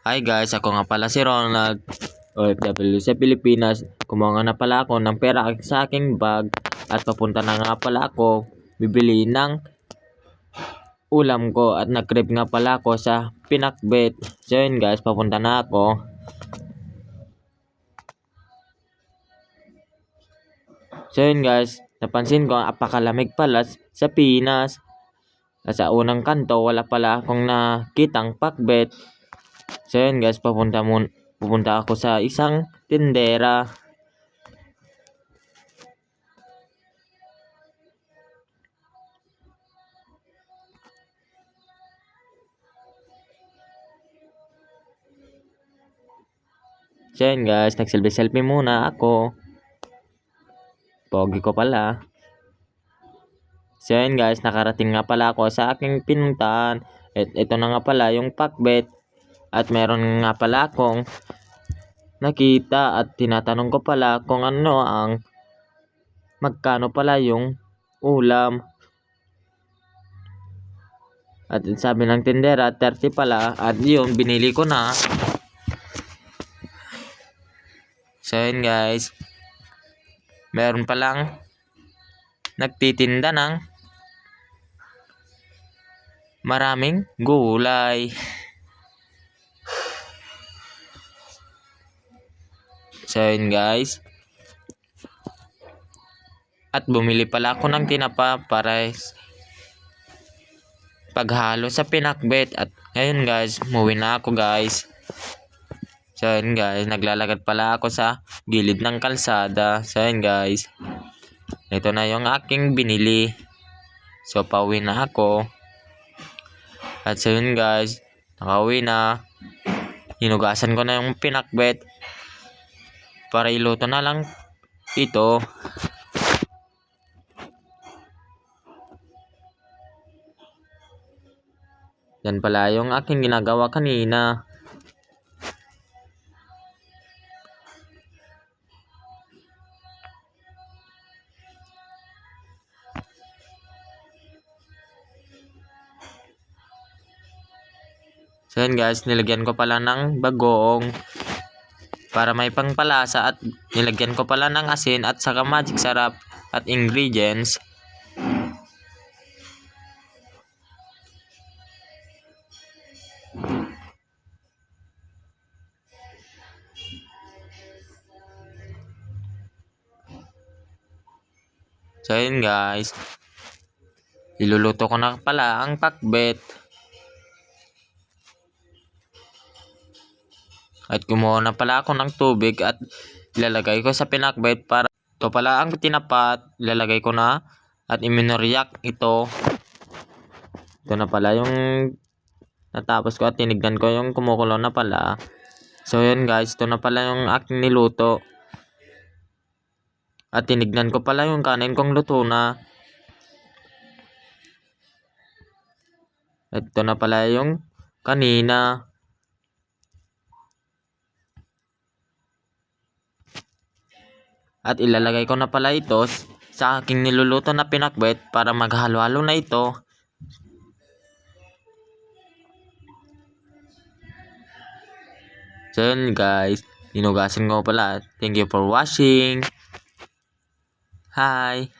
Hi guys, ako nga pala si Ronald, OFW sa Pilipinas. Kumuha nga na pala ako ng pera sa aking bag at papunta na nga pala ako bibili ng ulam ko at nag-crave nga pala ako sa pinakbet. So yun guys, papunta na ako. So yun guys, napansin ko apakalamig pala sa Pinas. At sa unang kanto wala pala akong nakitang pakbet. So yun guys, pupunta ako sa isang tindera. So yun guys, nagselfie muna ako. Pogi ko pala. So yun guys, nakarating nga pala ako sa aking pinuntahan. Ito na nga pala yung pakbet. At meron nga pala akong nakita at tinatanong ko pala kung ano ang magkano pala yung ulam. At sabi ng tindera 30 pala at yun binili ko na. So yun guys, meron palang nagtitinda ng maraming gulay. So yun guys, at bumili pala ako ng tinapa para paghalo sa pinakbet. At ngayon guys, umuwi na ako guys. So yun guys, naglalakad pala ako sa gilid ng kalsada. So yun guys, ito na yung aking binili. So pauwi na ako. At so yun guys, nakauwi na. Hinugasan ko na yung pinakbet para iluto na lang ito. Yan pala yung aking ginagawa kanina. So yun guys, nilagyan ko pala ng bagoong para may pangpalasa at nilagyan ko pala ng asin at saka magic sarap at ingredients. So yun guys, iluluto ko na pala ang pakbet. At kumuha na pala ako ng tubig at ilalagay ko sa pinakbet para ito pala ang tinapat. Ilalagay ko na at iminoriyak ito. Ito na pala yung natapos ko at tinignan ko yung kumukulo na pala. So yun guys, ito na pala yung aking niluto. At tinignan ko pala yung kanin kong luto na. Ito na pala yung kanina. At ilalagay ko na pala ito sa aking niluluto na pinakbet para maghalo-halo na ito. So yun guys, hinugasan ko pala. Thank you for watching. Hi!